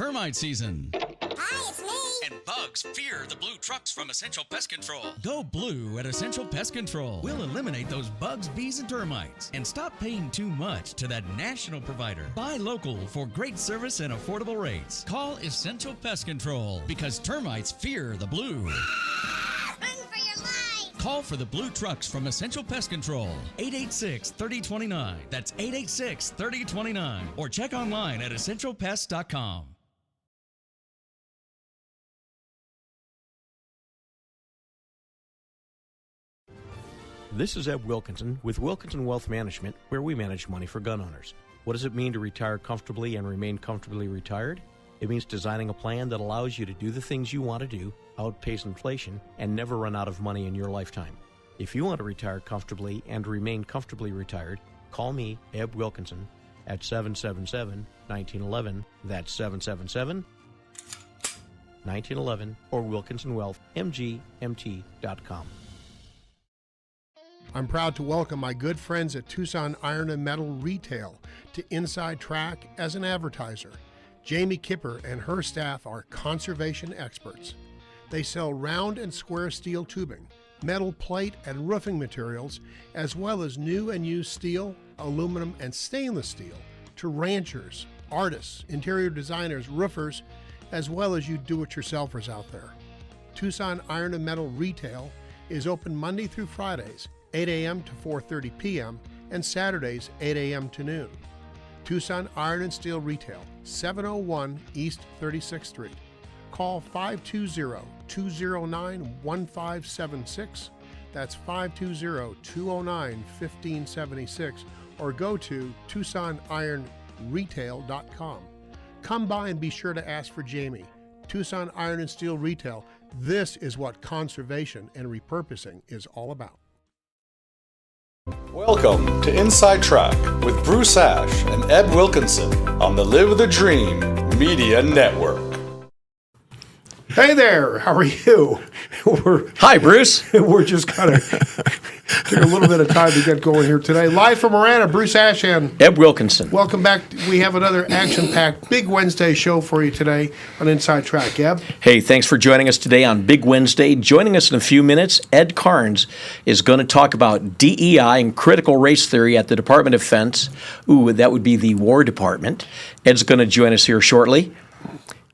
termite season. Hi, it's me. And bugs fear the blue trucks from Essential Pest Control. Go blue at Essential Pest Control. We'll eliminate those bugs, bees, and termites. And stop paying too much to that national provider. Buy local for great service and affordable rates. Call Essential Pest Control because termites fear the blue. Run for your life. Call for the blue trucks from Essential Pest Control. 886-3029. That's 886-3029. Or check online at essentialpest.com. This is Ed Wilkinson with Wilkinson Wealth Management, where we manage money for gun owners. What does it mean to retire comfortably and remain comfortably retired? It means designing a plan that allows you to do the things you want to do, outpace inflation, and never run out of money in your lifetime. If you want to retire comfortably and remain comfortably retired, call me, Ed Wilkinson, at 777-1911. That's 777-1911 or WilkinsonWealthMGMT.com. I'm proud to welcome my good friends at Tucson Iron and Metal Retail to Inside Track as an advertiser. Jamie Kipper and her staff are conservation experts. They sell round and square steel tubing, metal plate and roofing materials, as well as new and used steel, aluminum, and stainless steel to ranchers, artists, interior designers, roofers, as well as you do-it-yourselfers out there. Tucson Iron and Metal Retail is open Monday through Fridays, 8 a.m. to 4:30 p.m., and Saturdays, 8 a.m. to noon. Tucson Iron and Steel Retail, 701 East 36th Street. Call 520-209-1576. That's 520-209-1576, or go to TucsonIronRetail.com. Come by and be sure to ask for Jamie. Tucson Iron and Steel Retail. This is what conservation and repurposing is all about. Welcome to Inside Track with Bruce Ash and Ed Wilkinson on the Live the Dream Media Network. Hey there, how are you? Hi, Bruce. We're just kind of took a little bit of time to get going here today. Live from Marana, Bruce Ash and Ed Wilkinson. Welcome back. We have another action-packed Big Wednesday show for you today on Inside Track. Eb? Hey, thanks for joining us today on Big Wednesday. Joining us in a few minutes, Ed Karnes is going to talk about DEI and critical race theory at the Department of Defense. Ooh, that would be the War Department. Ed's going to join us here shortly.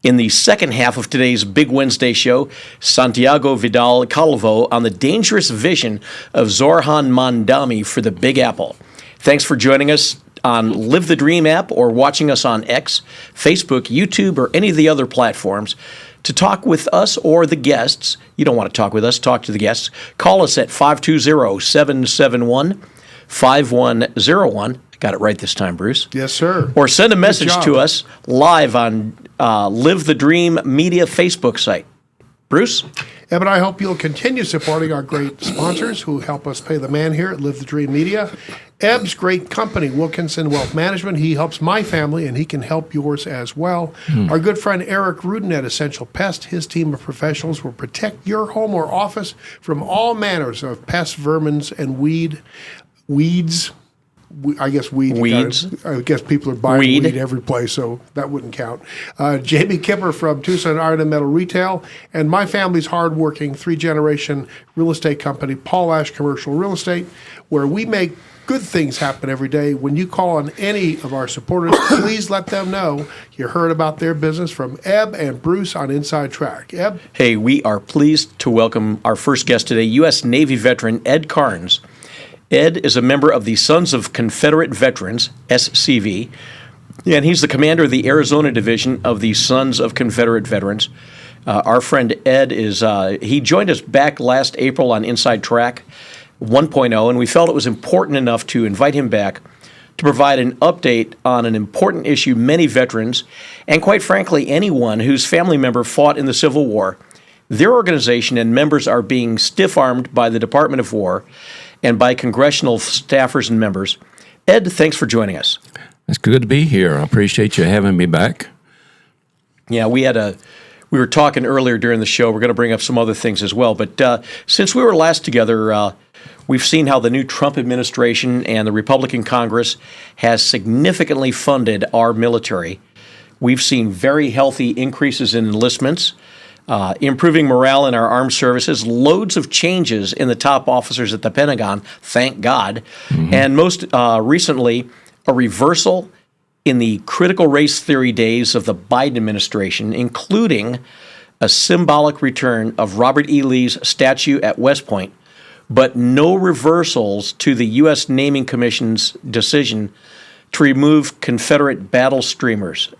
In the second half of today's Big Wednesday show, Santiago, Vidal, Calvo on the dangerous vision of Zorhan Mandami for the Big Apple. Thanks for joining us on Live the Dream app or watching us on X, Facebook, YouTube, or any of the other platforms. To talk with us or the guests, you don't want to talk with us, talk to the guests, call us at 520-771-5101. Got it right this time, Bruce. Yes, sir. Or send a message to us live on Live the Dream Media Facebook site. Bruce? Eb and I hope you'll continue supporting our great sponsors who help us pay the man here at Live the Dream Media. Eb's great company, Wilkinson Wealth Management. He helps my family, and he can help yours as well. Our good friend Eric Rudin at Essential Pest, his team of professionals will protect your home or office from all manners of pests, vermins, and weeds. I guess weeds. I guess people are buying weed every place, so that wouldn't count. Jamie Kipper from Tucson Iron and Metal Retail, and my family's hardworking three-generation real estate company, Paul Ash Commercial Real Estate, where we make good things happen every day. When you call on any of our supporters, please let them know you heard about their business from Eb and Bruce on Inside Track. Eb? Hey, we are pleased to welcome our first guest today, U.S. Navy veteran Ed Karnes. Ed is a member of the Sons of Confederate Veterans, SCV, and he's the commander of the Arizona Division of the Sons of Confederate Veterans. Our friend Ed he joined us back last April on Inside Track 1.0, and we felt it was important enough to invite him back to provide an update on an important issue many veterans, and quite frankly, anyone whose family member fought in the Civil War, their organization and members are being stiff-armed by the Department of War and by congressional staffers and members. Ed, thanks for joining us. It's good to be here. I appreciate you having me back. Yeah, we were talking earlier during the show. We're going to bring up some other things as well. But since we were last together, we've seen how the new Trump administration and the Republican Congress has significantly funded our military. We've seen very healthy increases in enlistments, improving morale in our armed services, loads of changes in the top officers at the Pentagon, thank God, and most recently, a reversal in the critical race theory days of the Biden administration, including a symbolic return of Robert E. Lee's statue at West Point, but no reversals to the U.S. Naming Commission's decision to remove Confederate battle streamers.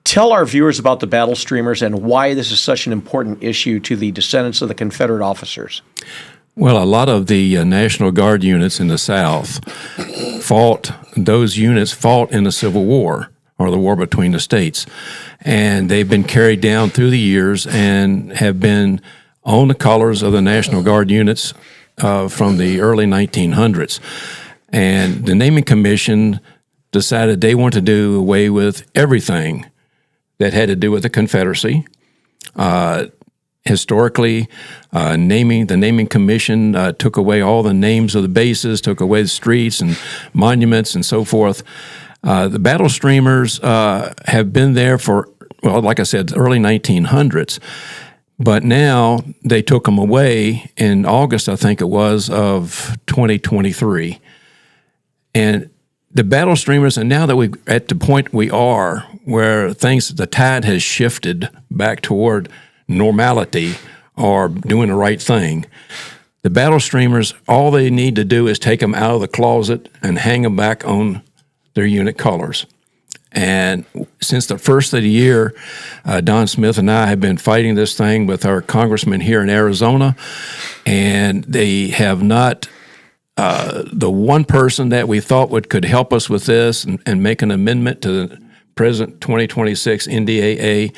Tell our viewers about the battle streamers and why this is such an important issue to the descendants of the Confederate officers. Well, a lot of the National Guard units in the South fought in the Civil War, or the war between the states. And they've been carried down through the years and have been on the colors of the National Guard units from the early 1900s. And the Naming Commission decided they wanted to do away with everything that had to do with the Confederacy. Historically, the Naming Commission took away all the names of the bases, took away the streets and monuments and so forth. The battle streamers have been there for, well, like I said, the early 1900s. But now they took them away in August, I think it was, of 2023. And the battle streamers, and now that we're at the point we are where the tide has shifted back toward normality or doing the right thing, the battle streamers, all they need to do is take them out of the closet and hang them back on their unit colors. And since the first of the year, Don Smith and I have been fighting this thing with our congressman here in Arizona, and they have not, the one person that we thought could help us with this and make an amendment to the present 2026 NDAA,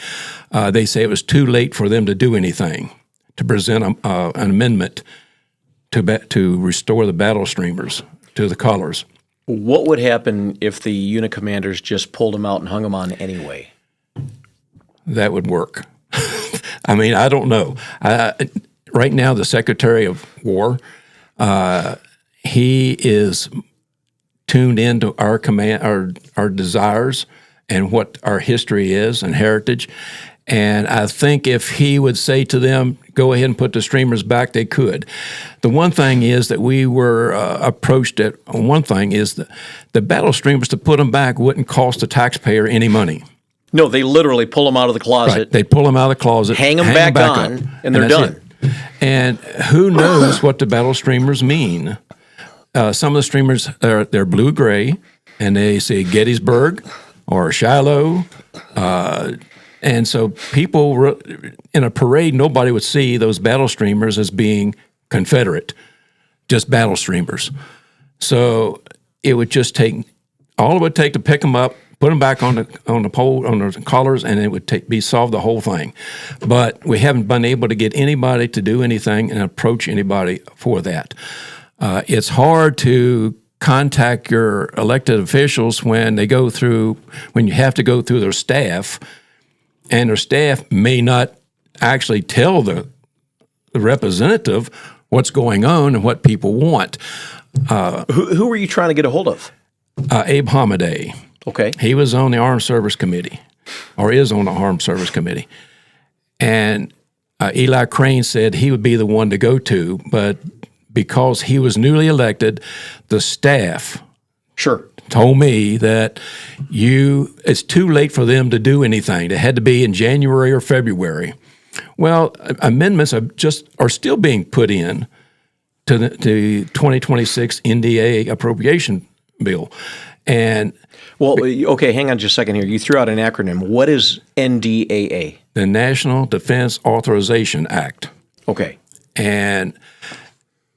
they say it was too late for them to do anything, to present an amendment to restore the battle streamers to the colors. What would happen if the unit commanders just pulled them out and hung them on anyway? That would work. I mean, I don't know. Right now, the Secretary of War, he is tuned into our command, our desires, and what our history is and heritage. And I think if he would say to them, go ahead and put the streamers back, they could. The one thing is that we were approached at, one thing is that the battle streamers, to put them back wouldn't cost the taxpayer any money. No, they literally pull them out of the closet. Right. They pull them out of the closet, hang them back on, up, and they're done. It. And who knows what the battle streamers mean? Some of the streamers, they're blue-gray, and they say Gettysburg or Shiloh. And so people, in a parade, nobody would see those battle streamers as being Confederate, just battle streamers. So it would just take, all it would take to pick them up, put them back on the pole, on the collars, and it would be solved the whole thing. But we haven't been able to get anybody to do anything and approach anybody for that. It's hard to contact your elected officials when you have to go through their staff, and their staff may not actually tell the representative what's going on and what people want. Who were you trying to get a hold of? Abe Hamadeh. Okay. He was on the Armed Service Committee, or is on the Armed Service Committee. And Eli Crane said he would be the one to go to, but because he was newly elected, the staff told me that it's too late for them to do anything. It had to be in January or February. Well, amendments are still being put in to the 2026 NDAA appropriation bill. And okay, hang on just a second here. You threw out an acronym. What is NDAA? The National Defense Authorization Act. Okay.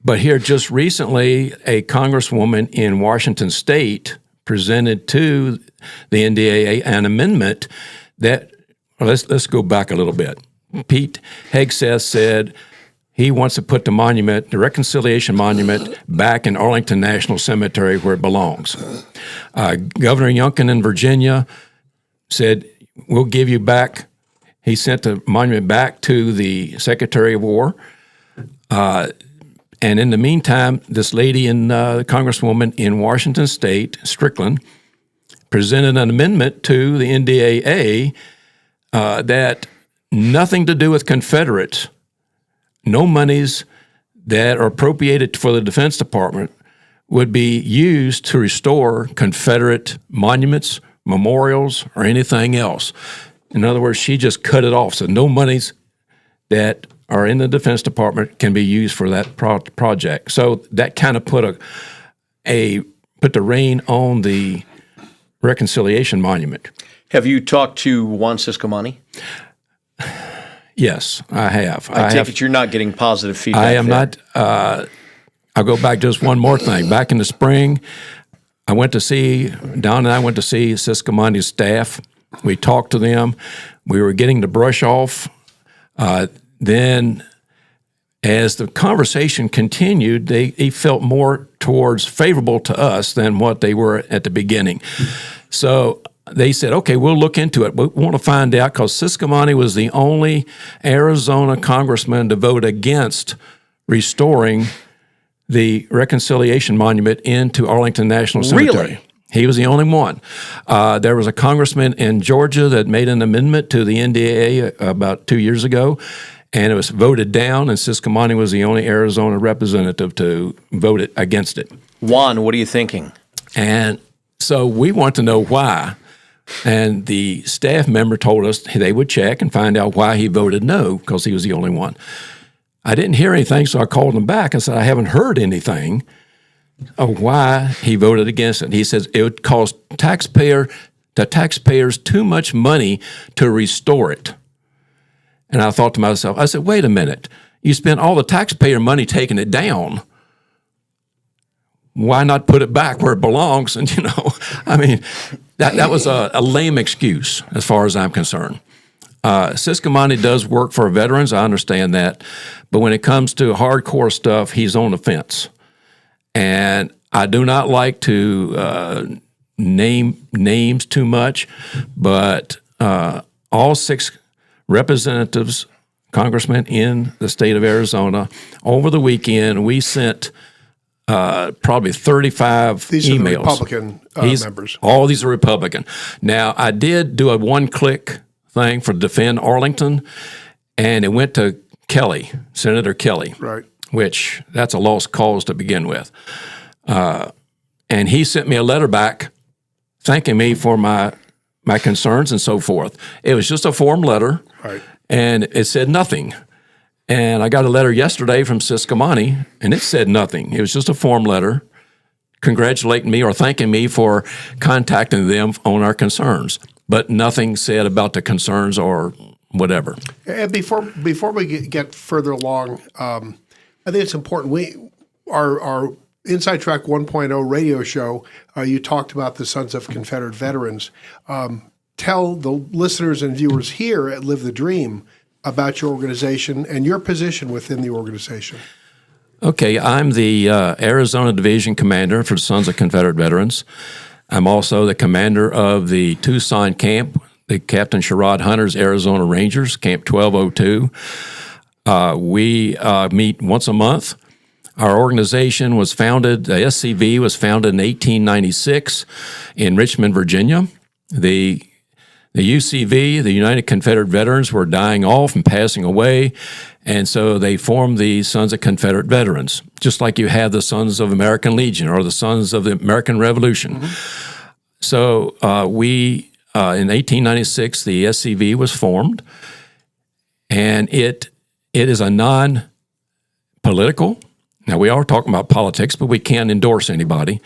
But here just recently, a congresswoman in Washington State presented to the NDAA an amendment that, let's go back a little bit. Pete Hegseth said he wants to put the Reconciliation Monument back in Arlington National Cemetery where it belongs. Governor Youngkin in Virginia said, we'll give you back. He sent the monument back to the Secretary of War. And in the meantime, this lady, the Congresswoman in Washington State, Strickland, presented an amendment to the NDAA that nothing to do with Confederates, no monies that are appropriated for the Defense Department would be used to restore Confederate monuments, memorials, or anything else. In other words, she just cut it off. So no monies that are in the Defense Department can be used for that project. So that kind of put the rein on the Reconciliation Monument. Have you talked to Juan Ciscomani? Yes, I have. I take it you're not getting positive feedback. I am there. not. I'll go back just one more thing. Back in the spring, Don and I went to see Ciscomani's staff. We talked to them. We were getting the brush off. Then, as the conversation continued, they felt more towards favorable to us than what they were at the beginning. So they said, okay, we'll look into it. We want to find out because Ciscomani was the only Arizona congressman to vote against restoring the Reconciliation Monument into Arlington National Cemetery. Really? He was the only one. There was a congressman in Georgia that made an amendment to the NDAA about 2 years ago, and it was voted down, and Ciscomani was the only Arizona representative to vote against it. Juan, what are you thinking? And so we want to know why. And the staff member told us they would check and find out why he voted no, because he was the only one. I didn't hear anything, so I called him back and said, I haven't heard anything of why he voted against it. He says it would cost the taxpayers too much money to restore it. And I thought to myself, I said, wait a minute. You spent all the taxpayer money taking it down. Why not put it back where it belongs? And, I mean, that was a lame excuse as far as I'm concerned. Ciscomani does work for veterans. I understand that. But when it comes to hardcore stuff, he's on the fence. And I do not like to name names too much, but all 6 representatives, congressmen in the state of Arizona, over the weekend, we sent probably 35 These emails. Are the Republican members. All these are Republican. Now, I did do a one-click thing for Defend Arlington, and it went to Kelly, Senator Kelly, right? Which that's a lost cause to begin with. And he sent me a letter back thanking me for my concerns and so forth. It was just a form letter, right? And it said nothing. And I got a letter yesterday from Ciscomani, and it said nothing. It was just a form letter congratulating me or thanking me for contacting them on our concerns, but nothing said about the concerns or whatever. And before we get further along, I think it's important. Our Inside Track 1.0 radio show, you talked about the Sons of Confederate Veterans. Tell the listeners and viewers here at Live the Dream about your organization and your position within the organization. Okay, I'm the Arizona Division Commander for the Sons of Confederate Veterans. I'm also the commander of the Tucson camp, the Captain Sherrod Hunter's Arizona Rangers, Camp 1202. We meet once a month. Our organization was founded, the SCV was founded in 1896 in Richmond, Virginia. The UCV, the United Confederate Veterans, were dying off and passing away, and so they formed the Sons of Confederate Veterans, just like you have the Sons of American Legion or the Sons of the American Revolution. Mm-hmm. So in 1896, the SCV was formed, and it is a non-political. Now, we are talking about politics, but we can't endorse anybody.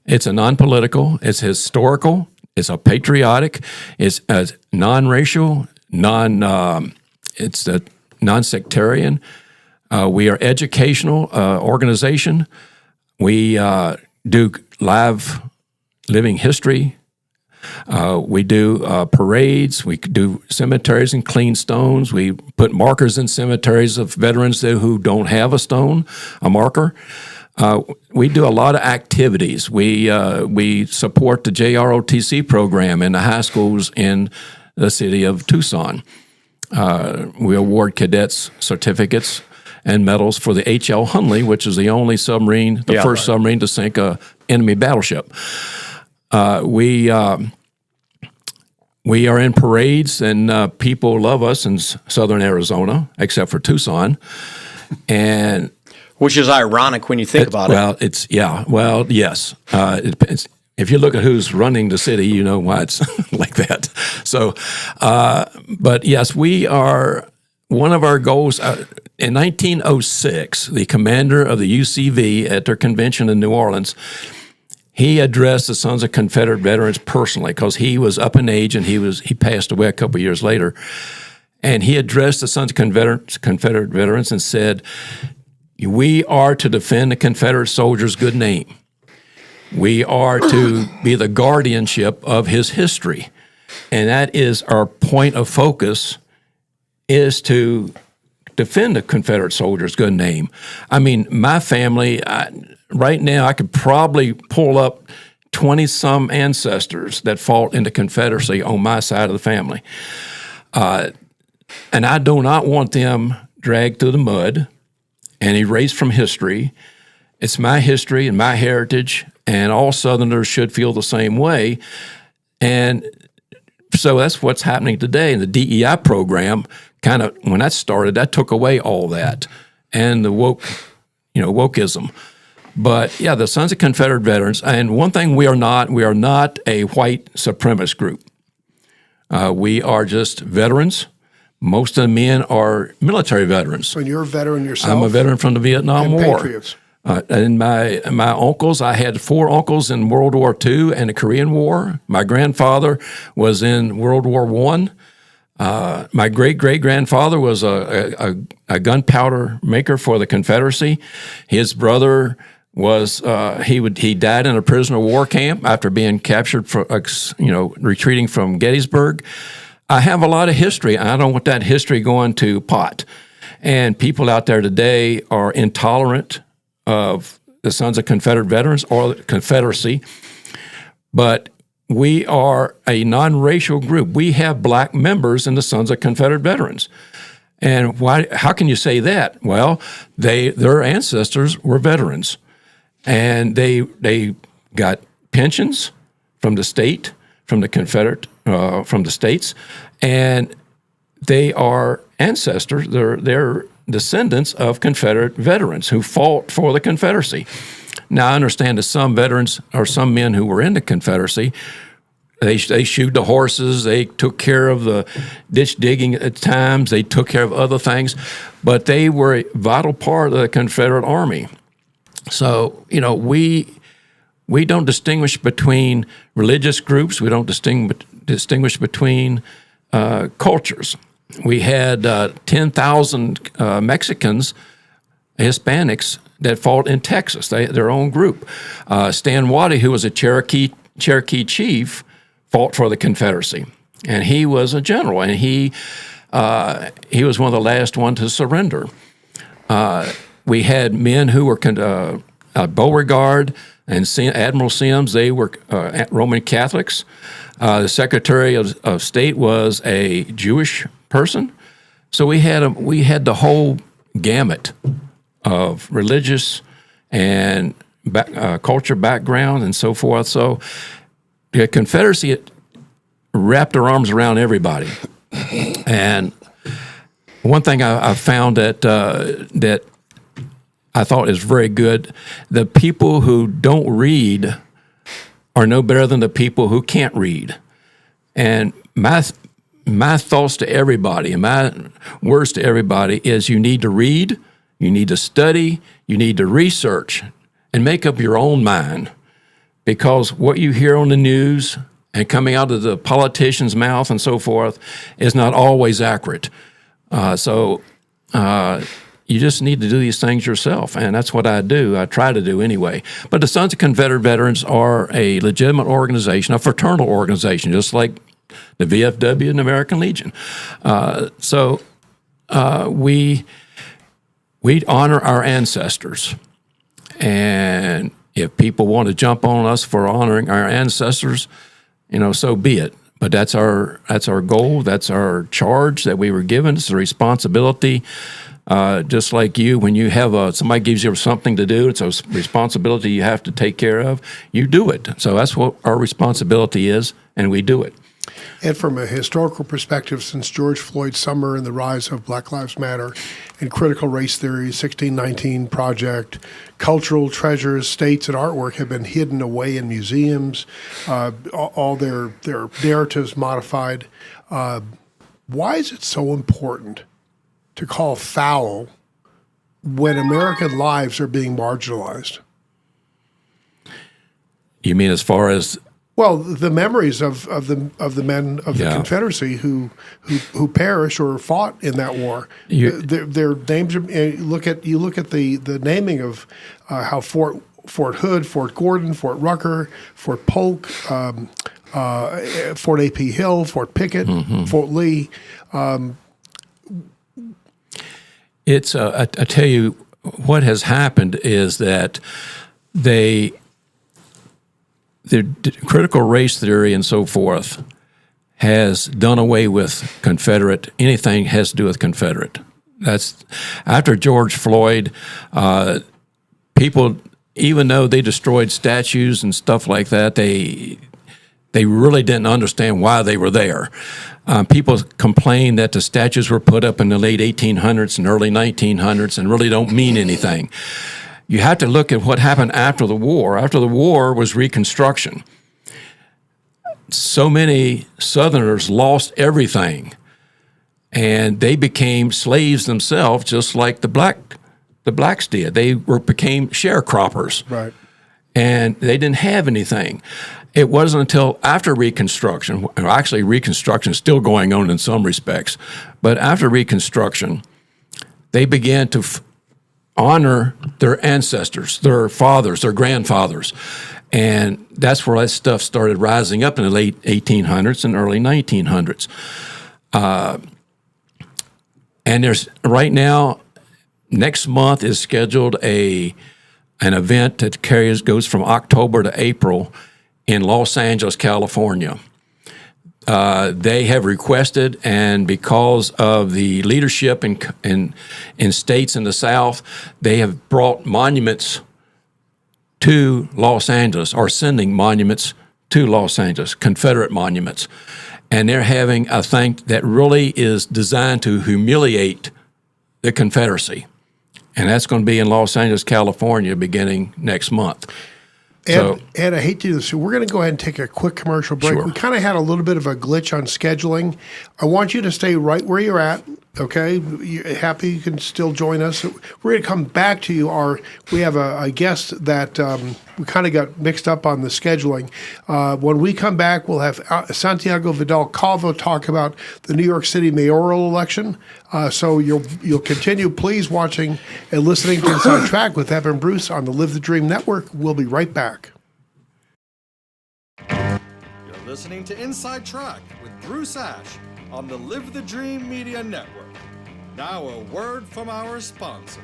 It's a non-political, it's historical, it's a patriotic, it's a non-racial, it's a non-sectarian. We are educational organization. We do live living history. We do parades. We do cemeteries and clean stones. We put markers in cemeteries of veterans who don't have a marker. We do a lot of activities. We support the JROTC program in the high schools in the city of Tucson. We award cadets certificates and medals for the H.L. Hunley, which is the only submarine, first submarine to sink a enemy battleship. We are in parades, and people love us in southern Arizona, except for Tucson. And Which is ironic when you think about it. well, yes. It depends. If you look at who's running the city, you know why it's like that. So, but yes, we are. One of our goals in 1906, the commander of the UCV at their convention in New Orleans, he addressed the Sons of Confederate Veterans personally because he was up in age and he passed away a couple of years later. And he addressed the Sons of Confederate Veterans and said, "We are to defend the Confederate soldier's good name. We are to be the guardianship of his history. And that is our point of focus, is to defend the Confederate soldier's good name." I mean, my family, right now, I could probably pull up 20-some ancestors that fought in the Confederacy on my side of the family. And I do not want them dragged through the mud and erased from history. It's my history and my heritage, and all Southerners should feel the same way. And so that's what's happening today. And the DEI program, kind of, when that started, that took away all that and the wokeism. But yeah, the Sons of Confederate Veterans, and one thing we are not a white supremacist group. We are just veterans. Most of the men are military veterans. So you're a veteran yourself? I'm a veteran from the Vietnam War. Patriots. And my uncles, I had 4 uncles in World War II and the Korean War. My grandfather was in World War I. My great-great-grandfather was a gunpowder maker for the Confederacy. His brother was he died in a prisoner of war camp after being captured for retreating from Gettysburg. I have a lot of history. I don't want that history going to pot. And people out there today are intolerant of the Sons of Confederate Veterans or the Confederacy, but we are a non-racial group. We have black members in the Sons of Confederate Veterans. And why? How can you say that? Well, their ancestors were veterans, and they got pensions from the state, from the Confederate, from the states, and they are ancestors. They're descendants of Confederate veterans who fought for the Confederacy. Now, I understand that some veterans or some men who were in the Confederacy, they shoot the horses, they took care of the ditch digging at times, they took care of other things, but they were a vital part of the Confederate Army. So, we don't distinguish between religious groups. We don't distinguish between cultures. We had 10,000 Mexicans, Hispanics, that fought in Texas, their own group. Stan Waddy, who was a Cherokee chief, fought for the Confederacy, and he was a general, and he was one of the last ones to surrender. We had men who were Beauregard and Admiral Sims. They were Roman Catholics. The Secretary of State was a Jewish person. So we had the whole gamut of religious and culture background and so forth. So the Confederacy wrapped their arms around everybody. And one thing I found that I thought is very good, the people who don't read are no better than the people who can't read. And my thoughts to everybody and my words to everybody is you need to read, you need to study, you need to research, and make up your own mind. Because what you hear on the news and coming out of the politician's mouth and so forth is not always accurate. You just need to do these things yourself, and that's what I do. I try to do anyway. But the Sons of Confederate Veterans are a legitimate organization, a fraternal organization, just like the VFW and the American Legion. We honor our ancestors, and if people want to jump on us for honoring our ancestors, so be it. But that's our goal. That's our charge that we were given. It's a responsibility Just like you, when you have somebody gives you something to do, it's a responsibility you have to take care of, you do it. So that's what our responsibility is, and we do it. And from a historical perspective, since George Floyd's summer and the rise of Black Lives Matter and critical race theory, 1619 Project, cultural treasures, states, and artwork have been hidden away in museums, all their narratives modified. Why is it so important to call foul when American lives are being marginalized? You mean as far as? Well, the memories of the men of the Confederacy who perished or fought in that war. Their names are. You look at the naming of how Fort Hood, Fort Gordon, Fort Rucker, Fort Polk, Fort A.P. Hill, Fort Pickett, Fort Lee. It's I tell you what has happened is that the critical race theory and so forth has done away with Confederate, anything has to do with Confederate. That's after George Floyd, people, even though they destroyed statues and stuff like that, they really didn't understand why they were there. People complain that the statues were put up in the late 1800s and early 1900s and really don't mean anything. You have to look at what happened after the war. After the war was Reconstruction. So many Southerners lost everything, and they became slaves themselves, just like the blacks did. They became sharecroppers, right? And they didn't have anything. It wasn't until after Reconstruction, actually Reconstruction is still going on in some respects, but after Reconstruction, they began to honor their ancestors, their fathers, their grandfathers. And that's where that stuff started rising up in the late 1800s and early 1900s. And there's right now, next month is scheduled an event that goes from October to April in Los Angeles, California. They have requested, and because of the leadership in states in the South, they have brought monuments to Los Angeles, or sending monuments to Los Angeles, Confederate monuments. And they're having a thing that really is designed to humiliate the Confederacy. And that's going to be in Los Angeles, California, beginning next month. Ed, I hate to do this. So we're going to go ahead and take a quick commercial break. Sure. We kind of had a little bit of a glitch on scheduling. I want you to stay right where you're at, okay? You're happy you can still join us. We're going to come back to you. We have a guest that we kind of got mixed up on the scheduling. When we come back, we'll have Santiago Vidal Calvo talk about the New York City mayoral election. So you'll continue, please, watching and listening to Inside Track with Ed and Bruce on the Live the Dream Network. We'll be right back. You're listening to Inside Track with Bruce Ash on the Live the Dream Media Network. Now a word from our sponsor.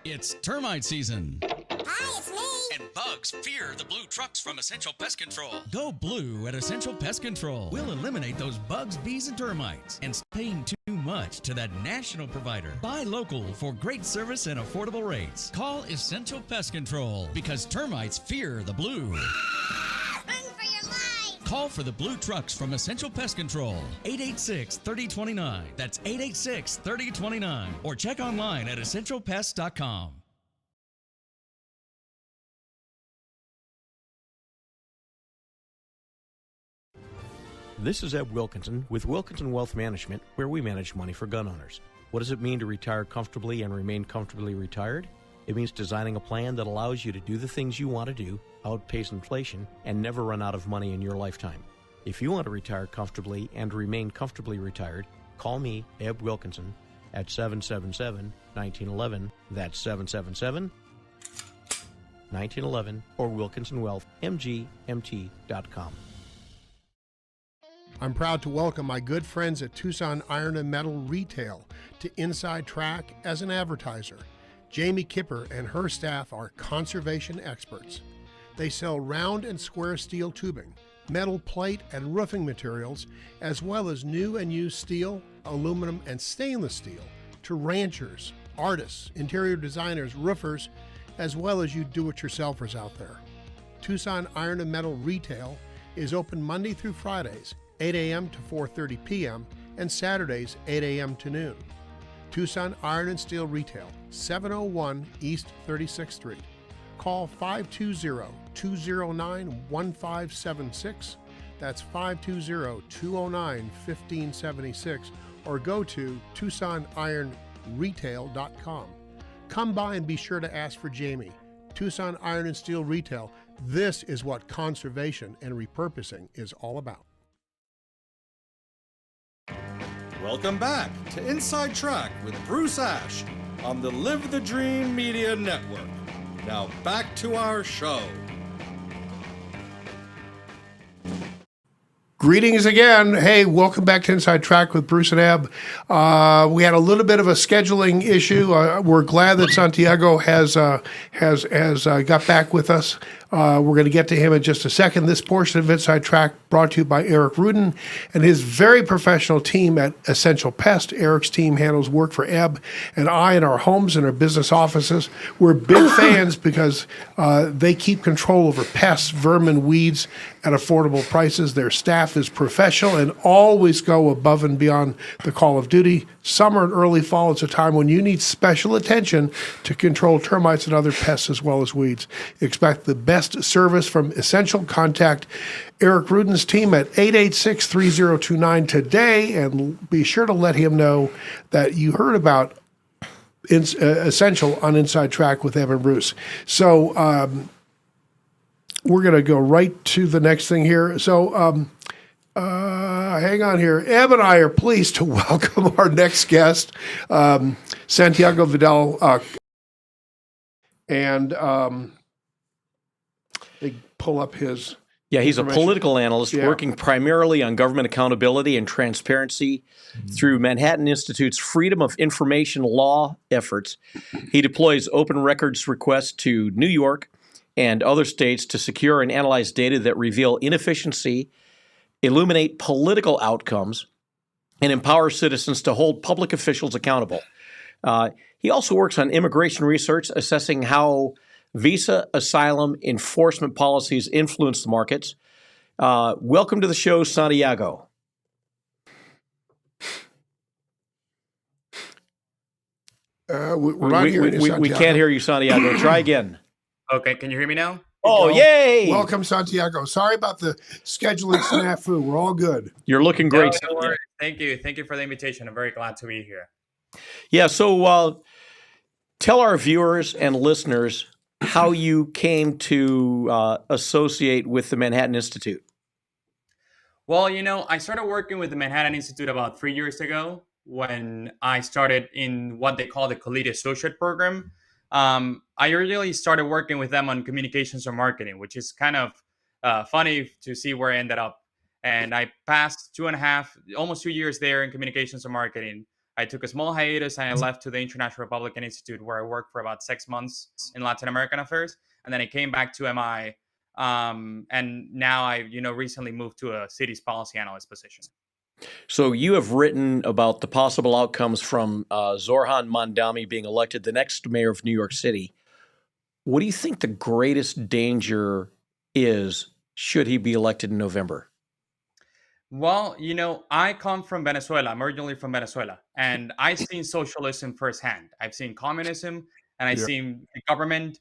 It's termite season. Hi, it's me. And bugs fear the blue trucks from Essential Pest Control. Go blue at Essential Pest Control. We'll eliminate those bugs, bees, and termites. And stop paying too much to that national provider. Buy local for great service and affordable rates. Call Essential Pest Control because termites fear the blue. Run for your life. Call for the blue trucks from Essential Pest Control. 886-3029. That's 886-3029. Or check online at essentialpest.com. This is Ed Wilkinson with Wilkinson Wealth Management, where we manage money for gun owners. What does it mean to retire comfortably and remain comfortably retired? It means designing a plan that allows you to do the things you want to do, outpace inflation, and never run out of money in your lifetime. If you want to retire comfortably and remain comfortably retired, call me, Ed Wilkinson, at 777-1911. That's 777-1911, or WilkinsonWealthMGMT.com. I'm proud to welcome my good friends at Tucson Iron and Metal Retail to Inside Track as an advertiser. Jamie Kipper and her staff are conservation experts. They sell round and square steel tubing, metal plate and roofing materials, as well as new and used steel, aluminum, and stainless steel to ranchers, artists, interior designers, roofers, as well as you do-it-yourselfers out there. Tucson Iron and Metal Retail is open Monday through Fridays, 8 a.m. to 4:30 p.m., and Saturdays, 8 a.m. to noon. Tucson Iron and Steel Retail, 701 East 36th Street. Call 520-209-1576. That's 520-209-1576, or go to TucsonIronRetail.com. Come by and be sure to ask for Jamie. Tucson Iron and Steel Retail. This is what conservation and repurposing is all about. Welcome back to Inside Track with Bruce Ash on the Live the Dream Media Network. Now back to our show. Greetings again. Hey, welcome back to Inside Track with Bruce and Eb. We had a little bit of a scheduling issue. We're glad that Santiago has got back with us. We're going to get to him in just a second. This portion of Inside Track brought to you by Eric Rudin and his very professional team at Essential Pest. Eric's team handles work for Eb and I in our homes and our business offices. We're big fans because they keep control over pests, vermin, weeds at affordable prices. Their staff is professional and always go above and beyond the call of duty. Summer and early fall is a time when you need special attention to control termites and other pests as well as weeds. Expect the best service from Essential. Contact Eric Rudin's team at 886-3029 today, and be sure to let him know that you heard about Essential on Inside Track with Eb and Bruce. So we're going to go right to the next thing here. So hang on here. Eb and I are pleased to welcome our next guest, Santiago Vidal, and they pull up his. Yeah, he's a political analyst working primarily on government accountability and transparency through Manhattan Institute's Freedom of Information Law efforts. He deploys open records requests to New York and other states to secure and analyze data that reveal inefficiency, illuminate political outcomes, and empower citizens to hold public officials accountable. He also works on immigration research, assessing how visa asylum enforcement policies influence the markets. Welcome to the show, Santiago. We're not hearing you, Santiago. We can't hear you, Santiago. Try again. Okay, can you hear me now? Oh, yay! Welcome, Santiago. Sorry about the scheduling snafu. We're all good. You're looking great. No worries. Thank you. Thank you for the invitation. I'm very glad to be here. Yeah, so tell our viewers and listeners how you came to associate with the Manhattan Institute. Well, I started working with the Manhattan Institute about 3 years ago when I started in what they call the Collegiate Associate Program. I originally started working with them on communications or marketing, which is kind of funny to see where I ended up. And I passed 2.5, almost 2 years there in communications and marketing. I took a small hiatus and I left to the International Republican Institute, where I worked for about 6 months in Latin American affairs. And then I came back to MI. And now I, recently moved to a city's policy analyst position. So you have written about the possible outcomes from Zoran Mandami being elected the next mayor of New York City. What do you think the greatest danger is should he be elected in November? Well, I come from Venezuela. I'm originally from Venezuela, and I've seen socialism firsthand. I've seen communism, and I've seen the government,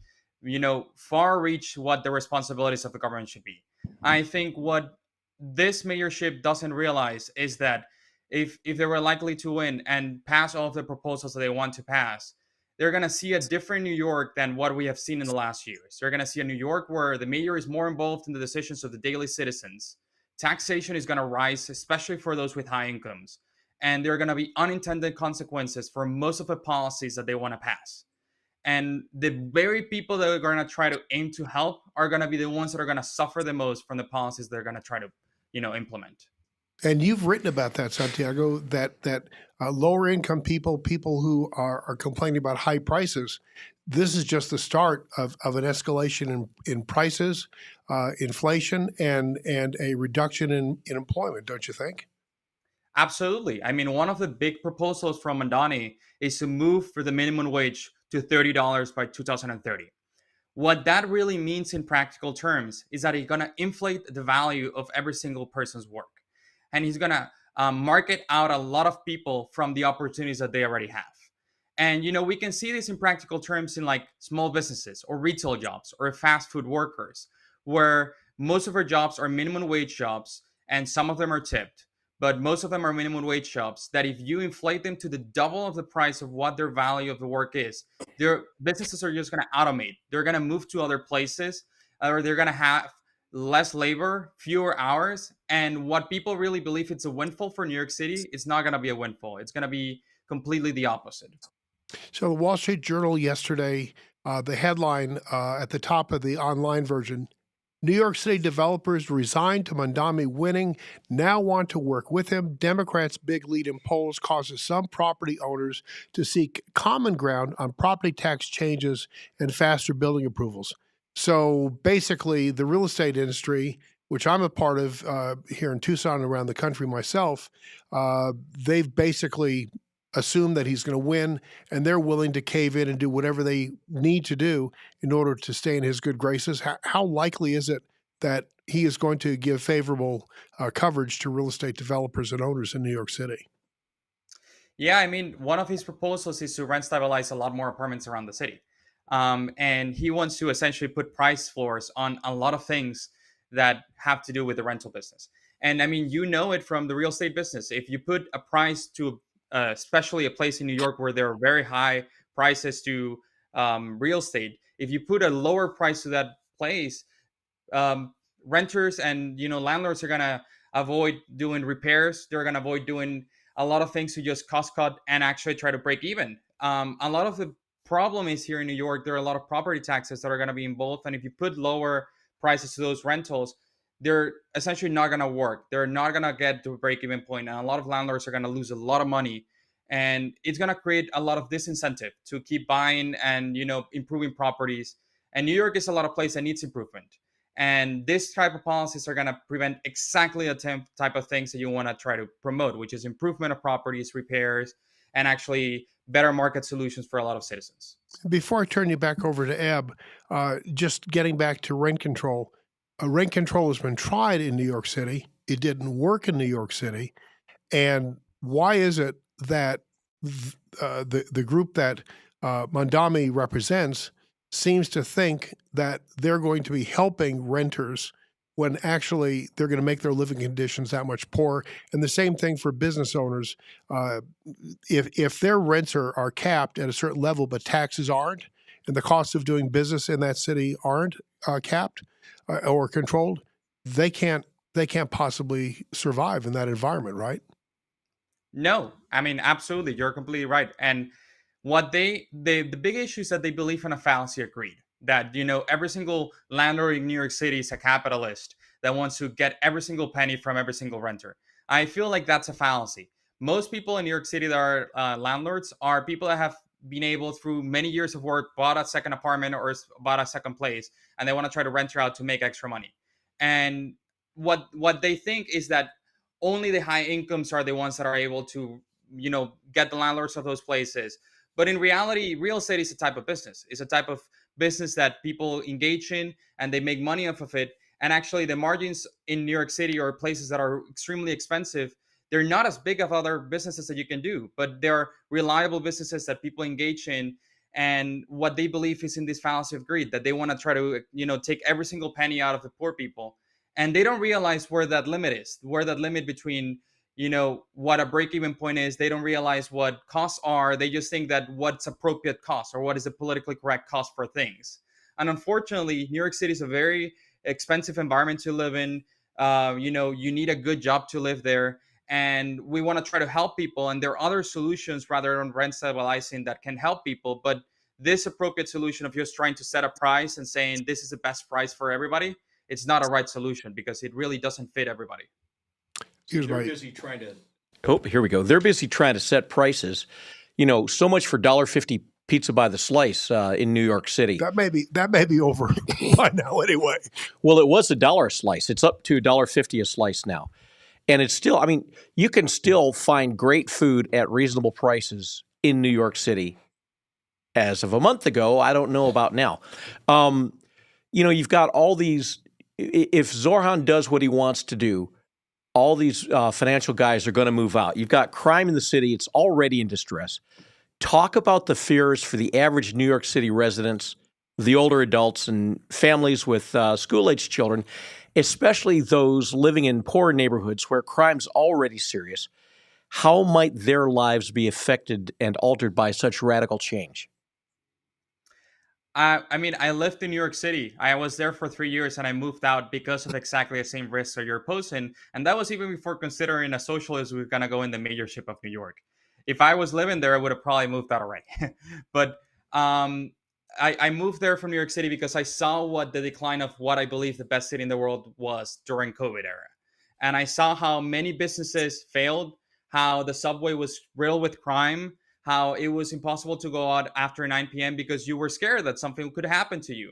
far reach what the responsibilities of the government should be. I think what this mayorship doesn't realize is that if they were likely to win and pass all of the proposals that they want to pass, they're going to see a different New York than what we have seen in the last years. They're going to see a New York where the mayor is more involved in the decisions of the daily citizens. Taxation is going to rise, especially for those with high incomes. And there are going to be unintended consequences for most of the policies that they want to pass. And the very people that are going to try to aim to help are going to be the ones that are going to suffer the most from the policies they're going to try to, implement. And you've written about that, Santiago, that lower income people who are complaining about high prices, this is just the start of an escalation in prices, inflation, and a reduction in employment, don't you think? Absolutely. I mean, one of the big proposals from Mandani is to move for the minimum wage to $30 by 2030. What that really means in practical terms is that he's going to inflate the value of every single person's work. And he's going to market out a lot of people from the opportunities that they already have. And, we can see this in practical terms in like small businesses or retail jobs or fast food workers, where most of our jobs are minimum wage jobs and some of them are tipped. But most of them are minimum wage jobs that if you inflate them to the double of the price of what their value of the work is, their businesses are just going to automate. They're going to move to other places, or they're going to have less labor, fewer hours. And what people really believe it's a windfall for New York City, it's not going to be a windfall. It's going to be completely the opposite. So the Wall Street Journal yesterday, the headline at the top of the online version, New York City developers resigned to Mandami winning, now want to work with him. Democrats' big lead in polls causes some property owners to seek common ground on property tax changes and faster building approvals. So basically, the real estate industry, which I'm a part of here in Tucson and around the country myself, they've basically assumed that he's going to win, and they're willing to cave in and do whatever they need to do in order to stay in his good graces. How likely is it that he is going to give favorable coverage to real estate developers and owners in New York City? Yeah, I mean, one of his proposals is to rent stabilize a lot more apartments around the city. And he wants to essentially put price floors on a lot of things that have to do with the rental business. And I mean, it from the real estate business. If you put a price to especially a place in New York where there are very high prices to real estate, if you put a lower price to that place, renters and landlords are gonna avoid doing repairs. They're gonna avoid doing a lot of things to just cost cut and actually try to break even. A lot of the problem is here in New York, there are a lot of property taxes that are going to be involved, and if you put lower prices to those rentals, they're essentially not going to work. They're not going to get to a break-even point, and a lot of landlords are going to lose a lot of money, and it's going to create a lot of disincentive to keep buying and improving properties. And New York is a lot of place that needs improvement, and this type of policies are going to prevent exactly the type of things that you want to try to promote, which is improvement of properties, repairs, and actually better market solutions for a lot of citizens. Before I turn you back over to Eb, just getting back to rent control. Rent control has been tried in New York City. It didn't work in New York City. And why is it that the group that Mandami represents seems to think that they're going to be helping renters when actually they're going to make their living conditions that much poorer? And the same thing for business owners. If their rents are capped at a certain level, but taxes aren't, and the cost of doing business in that city aren't capped or controlled, they can't possibly survive in that environment, right? No, I mean, absolutely. You're completely right. And what the big issue is that they believe in a fallacy of greed. That, every single landlord in New York City is a capitalist that wants to get every single penny from every single renter. I feel like that's a fallacy. Most people in New York City that are landlords are people that have been able, through many years of work, bought a second apartment or bought a second place, and they want to try to rent her out to make extra money. And what they think is that only the high incomes are the ones that are able to, get the landlords of those places. But in reality, real estate is a type of business. It's a type of business that people engage in and they make money off of it. And actually, the margins in New York City or places that are extremely expensive, they're not as big of other businesses that you can do, but they're reliable businesses that people engage in. And what they believe is in this fallacy of greed, that they want to try to, take every single penny out of the poor people. And they don't realize where that limit is, where that limit between, what a break-even point is. They don't realize what costs are. They just think that what's appropriate cost or what is the politically correct cost for things. And unfortunately, New York City is a very expensive environment to live in. You need a good job to live there. And we want to try to help people. And there are other solutions rather than rent stabilizing that can help people. But this appropriate solution of just trying to set a price and saying this is the best price for everybody, it's not a right solution because it really doesn't fit everybody. They're busy trying to. Oh, here we go. They're busy trying to set prices. So much for $1.50 pizza by the slice in New York City. That may be over by now anyway. Well, it was $1 a slice. It's up to $1.50 a slice now. And it's still, I mean, you can still find great food at reasonable prices in New York City. As of a month ago, I don't know about now. You've got all these, if Zorhan does what he wants to do, all these financial guys are going to move out. You've got crime in the city. It's already in distress. Talk about the fears for the average New York City residents, the older adults and families with school-aged children, especially those living in poor neighborhoods where crime's already serious. How might their lives be affected and altered by such radical change? I lived in New York City. I was there for 3 years and I moved out because of exactly the same risks that you're posing. And that was even before considering a socialist was going to go in the mayorship of New York. If I was living there, I would have probably moved out already. But I moved there from New York City because I saw what the decline of what I believe the best city in the world was during COVID era. And I saw how many businesses failed, how the subway was riddled with crime, how it was impossible to go out after 9 p.m. because you were scared that something could happen to you.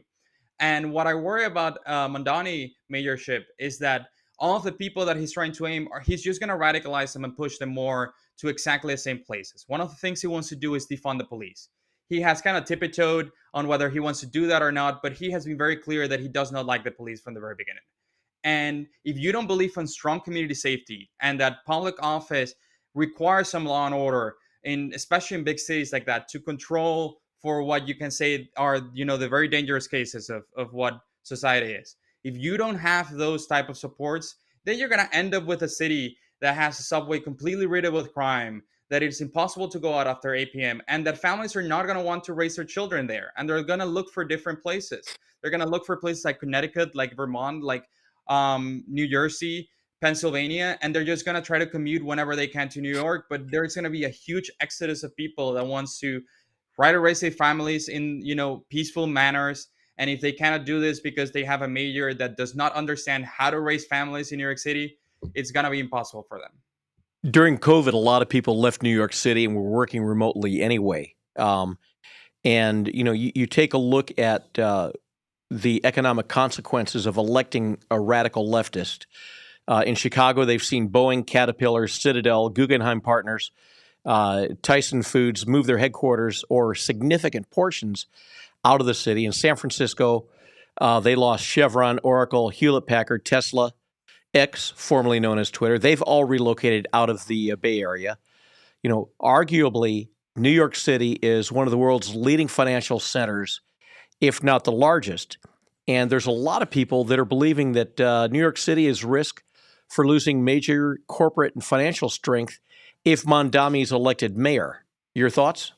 And what I worry about Mondani mayorship is that all of the people that he's trying to aim, he's just going to radicalize them and push them more to exactly the same places. One of the things he wants to do is defund the police. He has kind of tiptoed on whether he wants to do that or not, but he has been very clear that he does not like the police from the very beginning. And if you don't believe in strong community safety and that public office requires some law and order, especially in big cities like that, to control for what you can say are, the very dangerous cases of what society is. If you don't have those type of supports, then you're going to end up with a city that has a subway completely riddled with crime, that it's impossible to go out after 8 p.m., and that families are not going to want to raise their children there. And they're going to look for different places. They're going to look for places like Connecticut, like Vermont, like New Jersey, Pennsylvania, and they're just going to try to commute whenever they can to New York. But there's going to be a huge exodus of people that wants to try to raise their families in, peaceful manners. And if they cannot do this because they have a mayor that does not understand how to raise families in New York City, it's going to be impossible for them. During COVID, a lot of people left New York City and were working remotely anyway. You take a look at the economic consequences of electing a radical leftist. In Chicago, they've seen Boeing, Caterpillar, Citadel, Guggenheim Partners, Tyson Foods move their headquarters or significant portions out of the city. In San Francisco, they lost Chevron, Oracle, Hewlett-Packard, Tesla, X, formerly known as Twitter. They've all relocated out of the Bay Area. Arguably, New York City is one of the world's leading financial centers, if not the largest. And there's a lot of people that are believing that New York City is risk for losing major corporate and financial strength if Mondani is elected mayor. Your thoughts?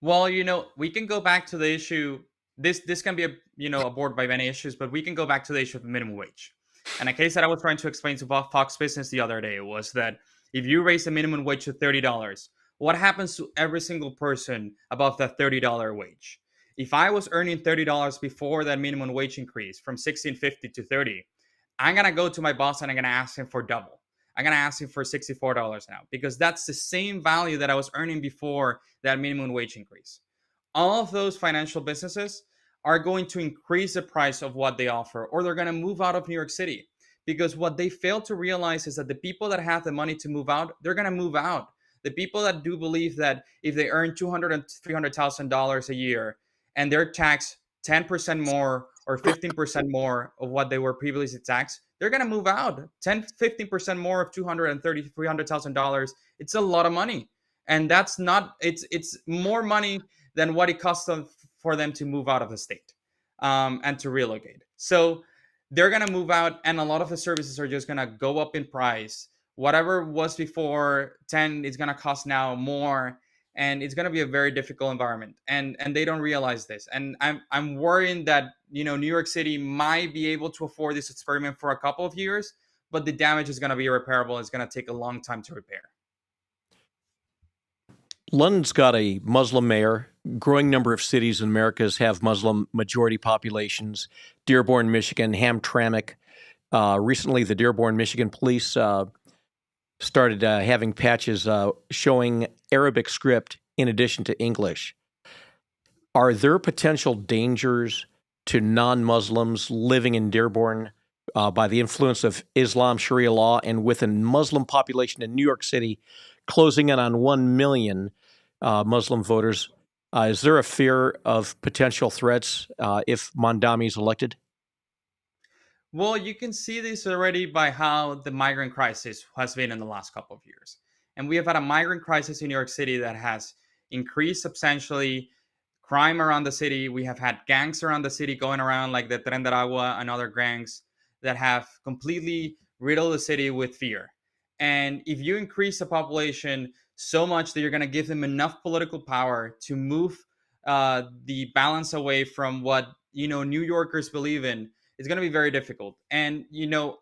Well, we can go back to the issue. This can be a board by many issues, but we can go back to the issue of the minimum wage. And a case that I was trying to explain to Fox Business the other day was that if you raise the minimum wage to $30, what happens to every single person above that $30 wage? If I was earning $30 before that minimum wage increase from $16.50 to $30, I'm going to go to my boss and I'm going to ask him for double. I'm going to ask him for $64 now because that's the same value that I was earning before that minimum wage increase. All of those financial businesses are going to increase the price of what they offer, or they're going to move out of New York City, because what they fail to realize is that the people that have the money to move out, they're going to move out. The people that do believe that if they earn $200,000 and $300,000 a year and they're taxed 10% more or 15% more of what they were previously taxed, they're going to move out. 10, 15% more of $230,000, $300,000. It's a lot of money. And that's not, it's more money than what it costs them for them to move out of the state and to relocate. So they're going to move out, and a lot of the services are just going to go up in price. Whatever was before 10 is going to cost now more, and it's going to be a very difficult environment. And they don't realize this. And I'm worrying that, New York City might be able to afford this experiment for a couple of years, but the damage is going to be irreparable. It's going to take a long time to repair. London's got a Muslim mayor. Growing number of cities in Americas have Muslim majority populations. Dearborn, Michigan, Hamtramck. Recently, the Dearborn, Michigan police started having patches showing Arabic script in addition to English. Are there potential dangers to non-Muslims living in Dearborn by the influence of Islam Sharia law, and with a Muslim population in New York City closing in on 1 million Muslim voters? Is there a fear of potential threats if Mondami is elected? Well, you can see this already by how the migrant crisis has been in the last couple of years. And we have had a migrant crisis in New York City that has increased substantially crime around the city. We have had gangs around the city going around like the Tren de Aragua and other gangs that have completely riddled the city with fear. And if you increase the population so much that you're going to give them enough political power to move the balance away from what, New Yorkers believe in, it's going to be very difficult. And,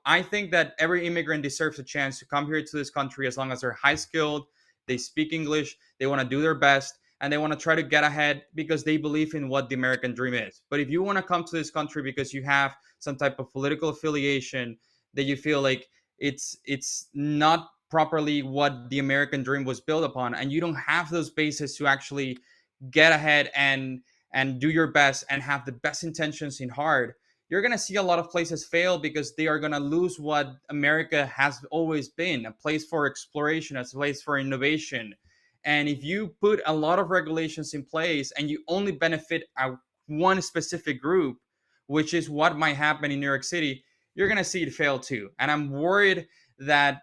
I think that every immigrant deserves a chance to come here to this country as long as they're high skilled, they speak English, they want to do their best, and they want to try to get ahead because they believe in what the American dream is. But if you want to come to this country because you have some type of political affiliation that you feel like it's not properly what the American dream was built upon, and you don't have those bases to actually get ahead and do your best and have the best intentions in heart, you're going to see a lot of places fail because they are going to lose what America has always been, a place for exploration, a place for innovation. And if you put a lot of regulations in place and you only benefit one specific group, which is what might happen in New York City, you're going to see it fail too. And I'm worried that,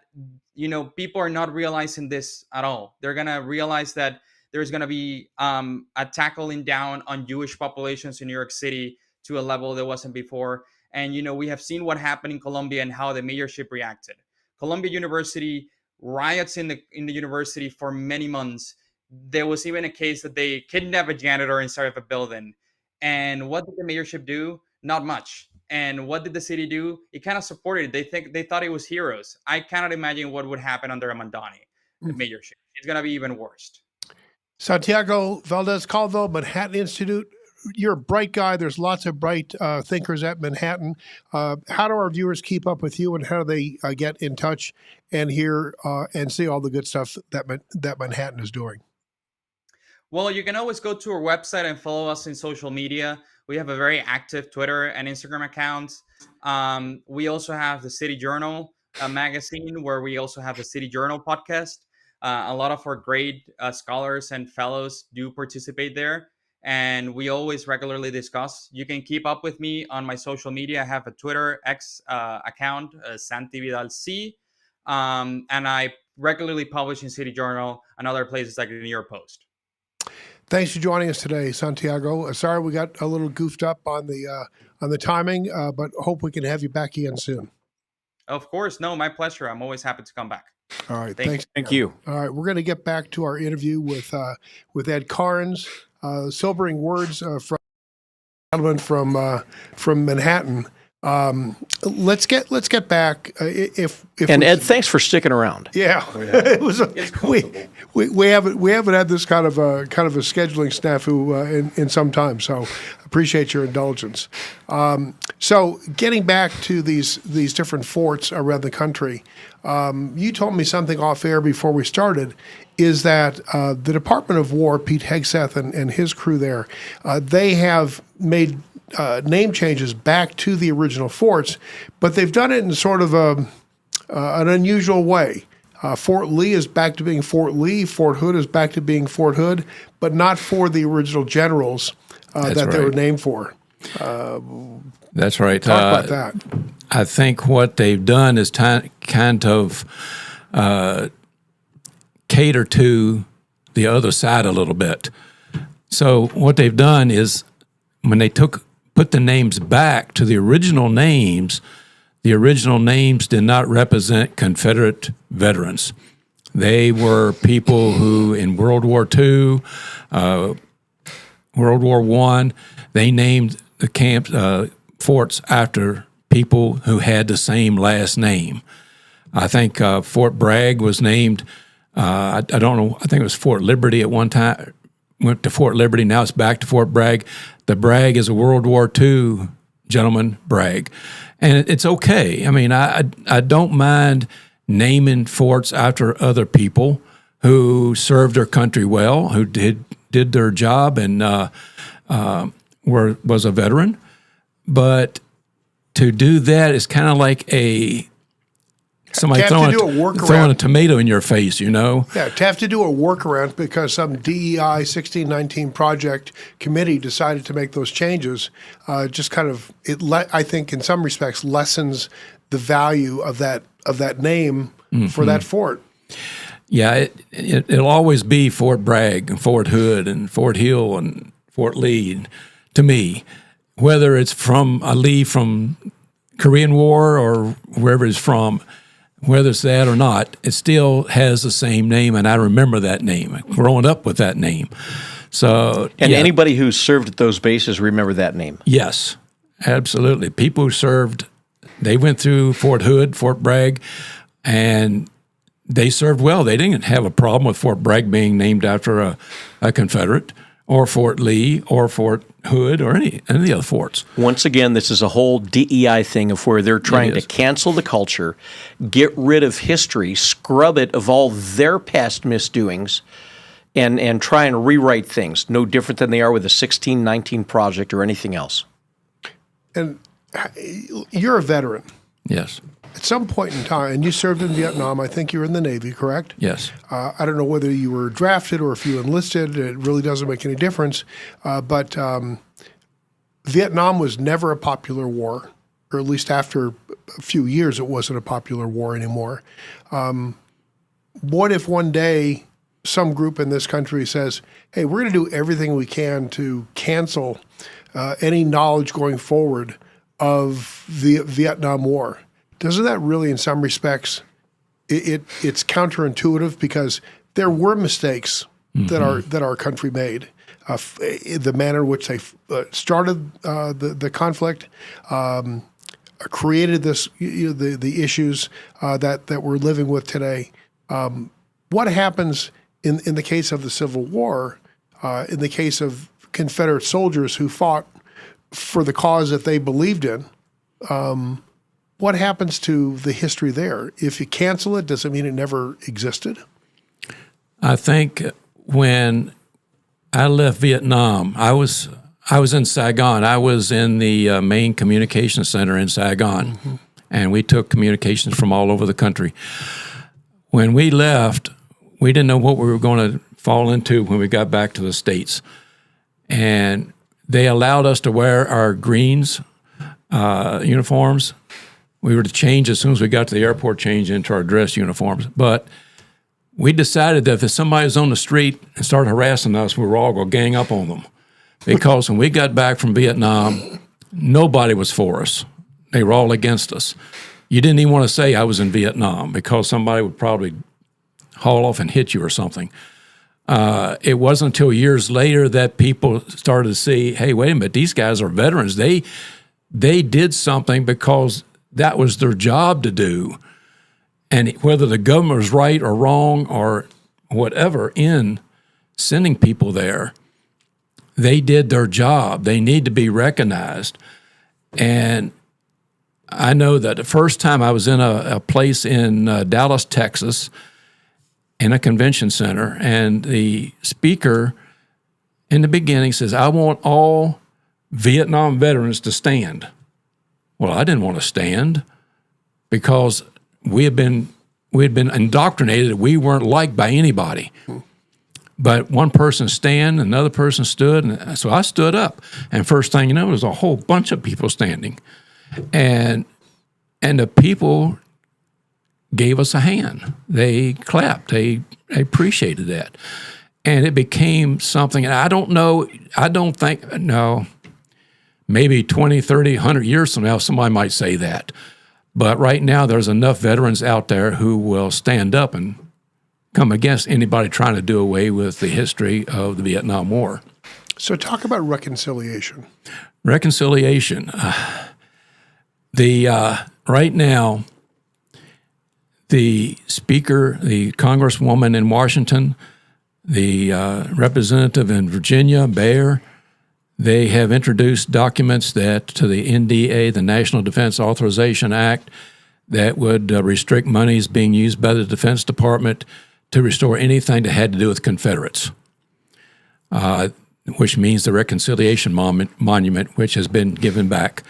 people are not realizing this at all. They're going to realize that there's going to be a tackling down on Jewish populations in New York City to a level that wasn't before. And, we have seen what happened in Columbia and how the mayorship reacted. Columbia University, riots in the university for many months. There was even a case that they kidnapped a janitor inside of a building. And what did the mayorship do? Not much. And what did the city do? It kind of supported it. They thought it was heroes. I cannot imagine what would happen under a Mondani, the mayorship. It's going to be even worse. Santiago Valdez Calvo, Manhattan Institute. You're a bright guy. There's lots of bright thinkers at Manhattan. How do our viewers keep up with you, and how do they get in touch and hear and see all the good stuff that Manhattan is doing? Well, you can always go to our website and follow us in social media. We have a very active Twitter and Instagram accounts. We also have the City Journal magazine, where we also have the City Journal podcast. A lot of our great scholars and fellows do participate there. And we always regularly discuss. You can keep up with me on my social media. I have a Twitter X account, Santi Vidal C. And I regularly publish in City Journal and other places like the New York Post. Thanks for joining us today, Santiago. Sorry we got a little goofed up on the timing, but hope we can have you back again soon. Of course. No, my pleasure. I'm always happy to come back. All right. Thanks. Thank you. All right. We're going to get back to our interview with Ed Karnes. Sobering words from Manhattan. Let's get back. If Ed, thanks for sticking around. Yeah, it was. We haven't had this kind of a scheduling snafu in some time. So appreciate your indulgence. So getting back to these different forts around the country, you told me something off air before we started. Is that the Department of War, Pete Hegseth and his crew there, they have made name changes back to the original forts, but they've done it in sort of an unusual way. Fort Lee is back to being Fort Lee. Fort Hood is back to being Fort Hood, but not for the original generals that they were named for. That's right. Talk about that. I think what they've done is kind of cater to the other side a little bit. So what they've done is when they put the names back to the original names did not represent Confederate veterans. They were people who in World War II, World War I, they named the camps, forts after people who had the same last name. I think Fort Bragg was named, I don't know, I think it was Fort Liberty at one time. Went to Fort Liberty, now it's back to Fort Bragg. The Bragg is a World War II gentleman brag. And it's okay. I mean, I don't mind naming forts after other people, who served their country well, who did their job and was a veteran. But to do that is kind of like somebody throwing a tomato in your face, you know? Yeah, to have to do a workaround because some DEI 1619 project committee decided to make those changes, just kind of, I think in some respects lessens the value of that name for that fort. Yeah, it'll always be Fort Bragg and Fort Hood and Fort Hill and Fort Lee to me, whether it's from Lee from Korean War or wherever it's from. Whether it's that or not, it still has the same name, and I remember that name, growing up with that name. So, and anybody who served at those bases remember that name? Yes, absolutely. People who served, they went through Fort Hood, Fort Bragg, and they served well. They didn't have a problem with Fort Bragg being named after a Confederate, or Fort Lee, or Fort Hood, or any of the other forts. Once again, this is a whole DEI thing of where they're trying to cancel the culture, get rid of history, scrub it of all their past misdoings, and try and rewrite things, no different than they are with the 1619 project or anything else. And you're a veteran. Yes. At some point in time, and you served in Vietnam, I think you were in the Navy, correct? Yes. I don't know whether you were drafted or if you enlisted. It really doesn't make any difference. But Vietnam was never a popular war, or at least after a few years it wasn't a popular war anymore. What if one day some group in this country says, hey, we're going to do everything we can to cancel any knowledge going forward of the Vietnam War? Doesn't that really, in some respects, it's counterintuitive because there were mistakes that our country made, the manner in which they started the conflict, created this the issues that we're living with today. What happens in the case of the Civil War, in the case of Confederate soldiers who fought for the cause that they believed in? What happens to the history there? If you cancel it, does it mean it never existed? I think when I left Vietnam, I was in Saigon. I was in the main communications center in Saigon, and we took communications from all over the country. When we left, we didn't know what we were going to fall into when we got back to the States. And they allowed us to wear our greens uniforms. We were to change as soon as we got to the airport, change into our dress uniforms. But we decided that if somebody was on the street and started harassing us, we were all going to gang up on them. Because when we got back from Vietnam, nobody was for us. They were all against us. You didn't even want to say I was in Vietnam because somebody would probably haul off and hit you or something. It wasn't until years later that people started to see, hey, wait a minute, these guys are veterans. They did something because that was their job to do. And whether the government was right or wrong or whatever in sending people there, they did their job. They need to be recognized. And I know that the first time I was in a place in Dallas, Texas, in a convention center, and the speaker in the beginning says, I want all Vietnam veterans to stand. Well, I didn't want to stand because we had been indoctrinated that we weren't liked by anybody. But one person stand, another person stood, and so I stood up. And first thing you know, there's a whole bunch of people standing. And the people gave us a hand. They clapped. They appreciated that. And it became something, and maybe 20, 30, 100 years from now, somebody might say that. But right now, there's enough veterans out there who will stand up and come against anybody trying to do away with the history of the Vietnam War. So talk about reconciliation. Reconciliation. Right now, the speaker, the congresswoman in Washington, the representative in Virginia, Bayer, they have introduced documents that to the NDA, the National Defense Authorization Act, that would restrict monies being used by the Defense Department to restore anything that had to do with Confederates, which means the Reconciliation Monument, which has been given back.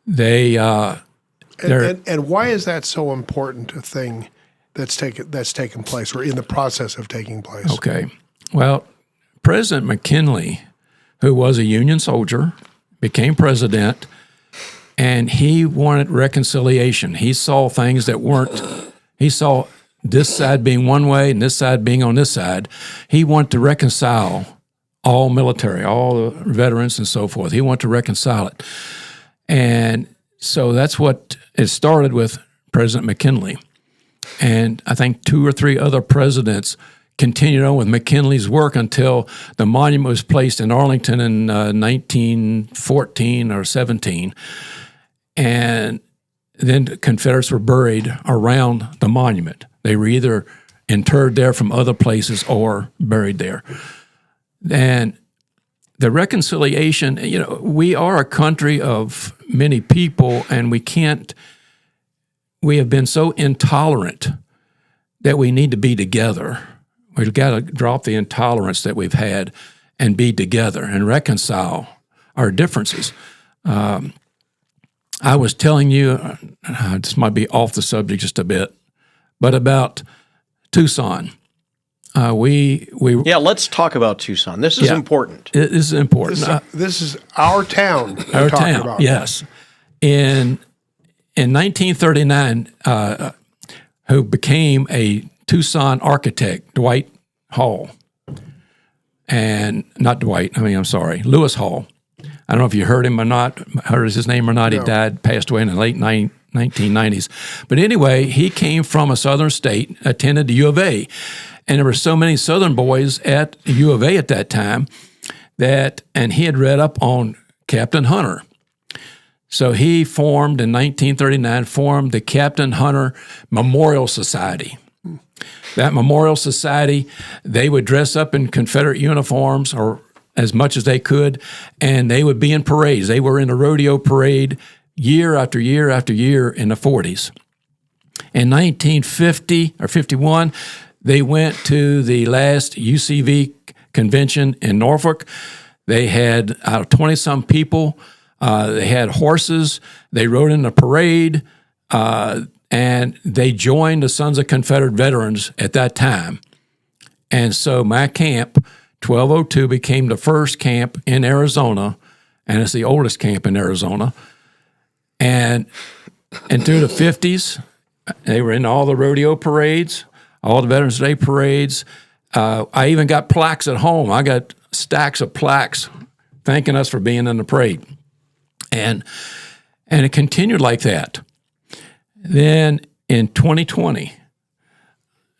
They and why is that so important a thing that's taken place or in the process of taking place? Okay. Well, President McKinley, who was a Union soldier, became president, and he wanted reconciliation. He saw things that weren't, he saw this side being one way and this side being on this side. He wanted to reconcile all military, all the veterans and so forth. He wanted to reconcile it. And so that's what it started with President McKinley. And I think 2 or 3 other presidents continued on with McKinley's work until the monument was placed in Arlington in 1914 or 17. And then the Confederates were buried around the monument. They were either interred there from other places or buried there. And the reconciliation, we are a country of many people, and we have been so intolerant that we need to be together. We've got to drop the intolerance that we've had and be together and reconcile our differences. I was telling you, this might be off the subject just a bit, but about Tucson. Let's talk about Tucson. This is important. This is important. This is our town. Our town, about. Yes. In 1939, who became a Tucson architect, Dwight Hall, Lewis Hall. I don't know if you heard him or not, heard his name or not. No. He passed away in the late 1990s. But anyway, he came from a southern state, attended the U of A. And there were so many southern boys at U of A at that time and he had read up on Captain Hunter. So he in 1939, formed the Captain Hunter Memorial Society. That Memorial Society, they would dress up in Confederate uniforms or as much as they could, and they would be in parades. They were in a rodeo parade year after year after year in the 40s. In 1950 or 51, they went to the last UCV convention in Norfolk. They had out of 20-some people. They had horses. They rode in a parade, and they joined the Sons of Confederate Veterans at that time. And so my camp, 1202, became the first camp in Arizona, and it's the oldest camp in Arizona. And through the 50s, they were in all the rodeo parades, all the Veterans Day parades. I even got plaques at home. I got stacks of plaques thanking us for being in the parade. And it continued like that. Then in 2020,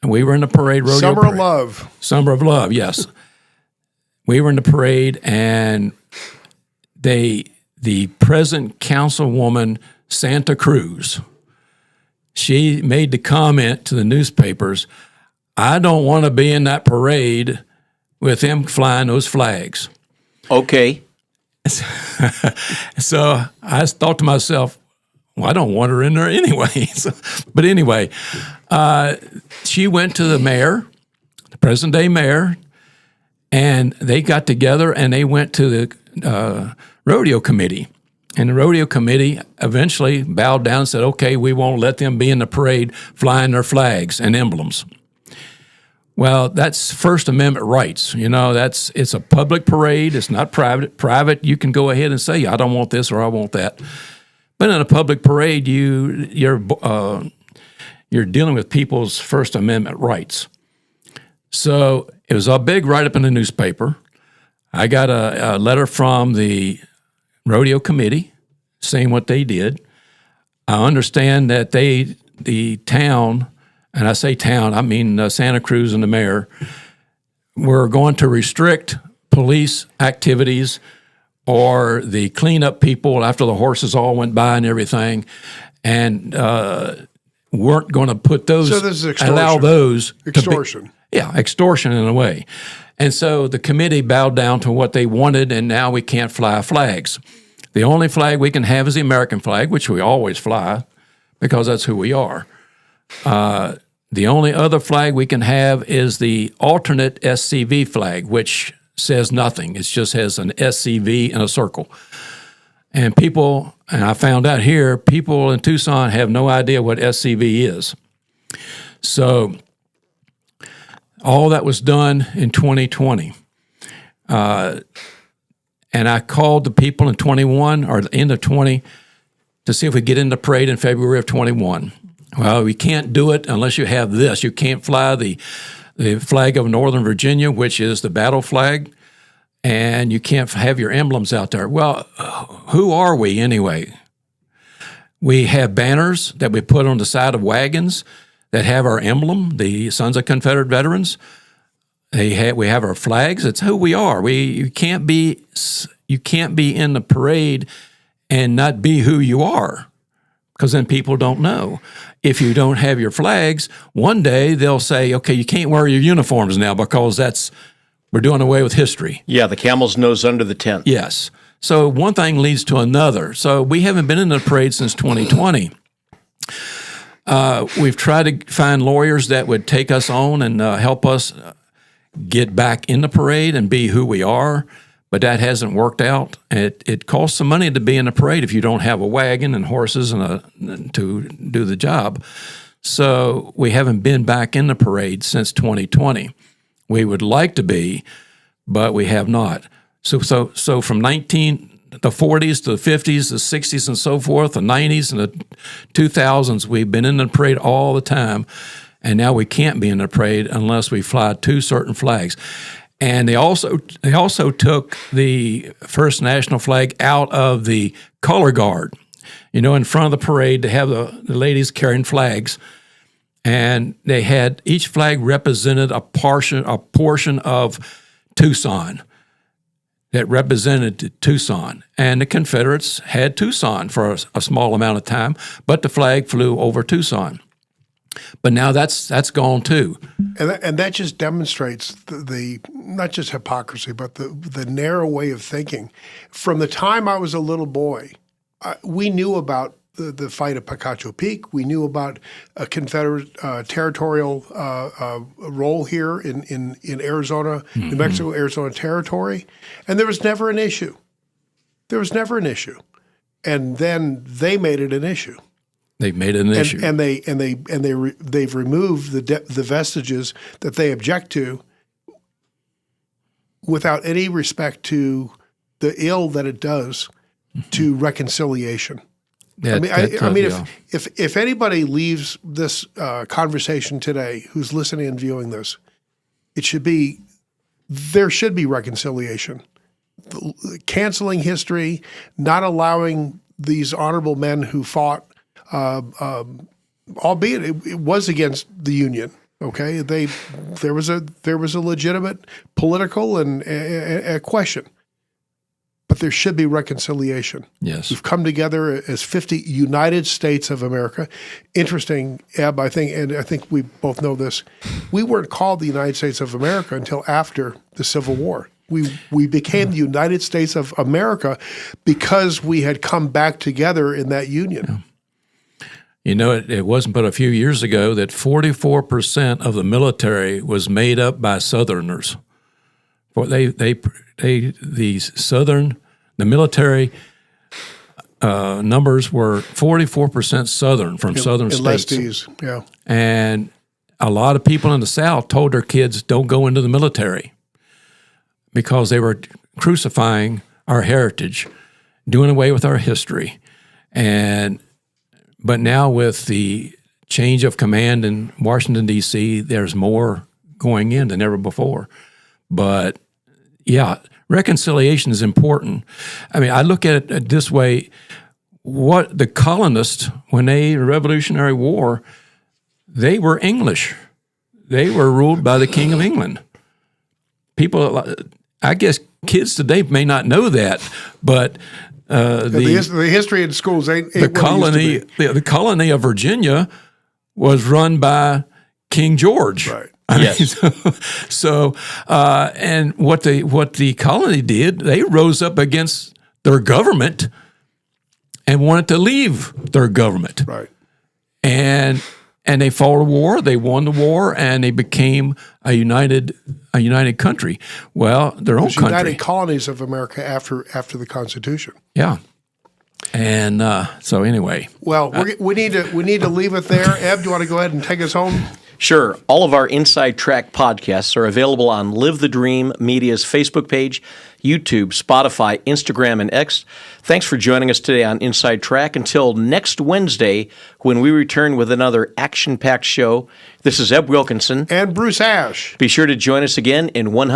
we were in the parade, rodeo Summer parade. of Love. Summer of Love, yes. We were in the parade, and the present councilwoman, Santa Cruz, she made the comment to the newspapers, I don't want to be in that parade with them flying those flags. Okay. So I thought to myself, well, I don't want her in there anyway. But anyway, she went to the mayor, the present-day mayor, and they got together and they went to the rodeo committee. And the rodeo committee eventually bowed down and said, okay, we won't let them be in the parade flying their flags and emblems. Well, that's First Amendment rights. It's a public parade. It's not private. Private, you can go ahead and say, I don't want this or I want that. But in a public parade, you're dealing with people's First Amendment rights. So it was a big write-up in the newspaper. I got a letter from the rodeo committee saying what they did. I understand that the town, and I say town, I mean Santa Cruz and the mayor, were going to restrict police activities or the cleanup people after the horses all went by and everything, and weren't going to put those, so this is extortion. Allow those. Extortion. Extortion in a way. And so the committee bowed down to what they wanted, and now we can't fly flags. The only flag we can have is the American flag, which we always fly because that's who we are. The only other flag we can have is the alternate SCV flag, which says nothing. It just has an SCV in a circle. And people, and I found out here, people in Tucson have no idea what SCV is. So all that was done in 2020. And I called the people in 21 or the end of 20 to see if we get in the parade in February of 21. Well, we can't do it unless you have this. You can't fly the flag of Northern Virginia, which is the battle flag, and you can't have your emblems out there. Well, who are we anyway? We have banners that we put on the side of wagons that have our emblem, the Sons of Confederate Veterans. We have our flags. It's who we are. You can't be in the parade and not be who you are, because then people don't know. If you don't have your flags, one day they'll say, okay, you can't wear your uniforms now because we're doing away with history. Yeah, the camel's nose under the tent. Yes. So one thing leads to another. So we haven't been in the parade since 2020. We've tried to find lawyers that would take us on and help us get back in the parade and be who we are, but that hasn't worked out. It costs some money to be in the parade if you don't have a wagon and horses and to do the job. So we haven't been back in the parade since 2020. We would like to be, but we have not. So from the 40s to the 50s, the 60s and so forth, the 90s and the 2000s, we've been in the parade all the time, and now we can't be in the parade unless we fly two certain flags. And they also took the first national flag out of the color guard. You know, in front of the parade, they have the ladies carrying flags, and they had each flag represented a portion of Tucson that represented Tucson. And the Confederates had Tucson for a small amount of time, but the flag flew over Tucson. But now that's gone too. And that just demonstrates the not just hypocrisy, but the narrow way of thinking. From the time I was a little boy, we knew about the fight at Picacho Peak. We knew about a Confederate territorial role here in Arizona, New Mexico, Arizona territory, and there was never an issue. There was never an issue, and then they made it an issue. They've made it an issue, and they've removed the vestiges that they object to, without any respect to the ill that it does to reconciliation. If anybody leaves this conversation today who's listening and viewing this, there should be reconciliation. Canceling history, not allowing these honorable men who fought, albeit it was against the Union. Okay, there was a legitimate political and a question. But there should be reconciliation. Yes. We've come together as 50 United States of America. Interesting, Eb, I think we both know this. We weren't called the United States of America until after the Civil War. We became the United States of America because we had come back together in that union. Yeah. You know, it wasn't but a few years ago that 44% of the military was made up by Southerners. The military numbers were 44% Southern from Southern states. Lesties, yeah. And a lot of people in the South told their kids, don't go into the military, because they were crucifying our heritage, doing away with our history. But now with the change of command in Washington, D.C., there's more going in than ever before. But yeah, reconciliation is important. I mean, I look at it this way. What the colonists, when the Revolutionary War, they were English. They were ruled by the King of England. People, I guess kids today may not know that, but the history in schools ain't the colony. The colony of Virginia was run by King George. Right. Yes. And what the colony did, they rose up against their government and wanted to leave their government. Right. And and they fought a war. They won the war, and they became a united country. Well, their own country. United Colonies of America after the Constitution. Yeah. And so anyway. Well, we need to leave it there. Eb, do you want to go ahead and take us home? Sure. All of our Inside Track podcasts are available on Live the Dream Media's Facebook page, YouTube, Spotify, Instagram, and X. Thanks for joining us today on Inside Track. Until next Wednesday, when we return with another action-packed show, this is Eb Wilkinson. And Bruce Ash. Be sure to join us again in 100.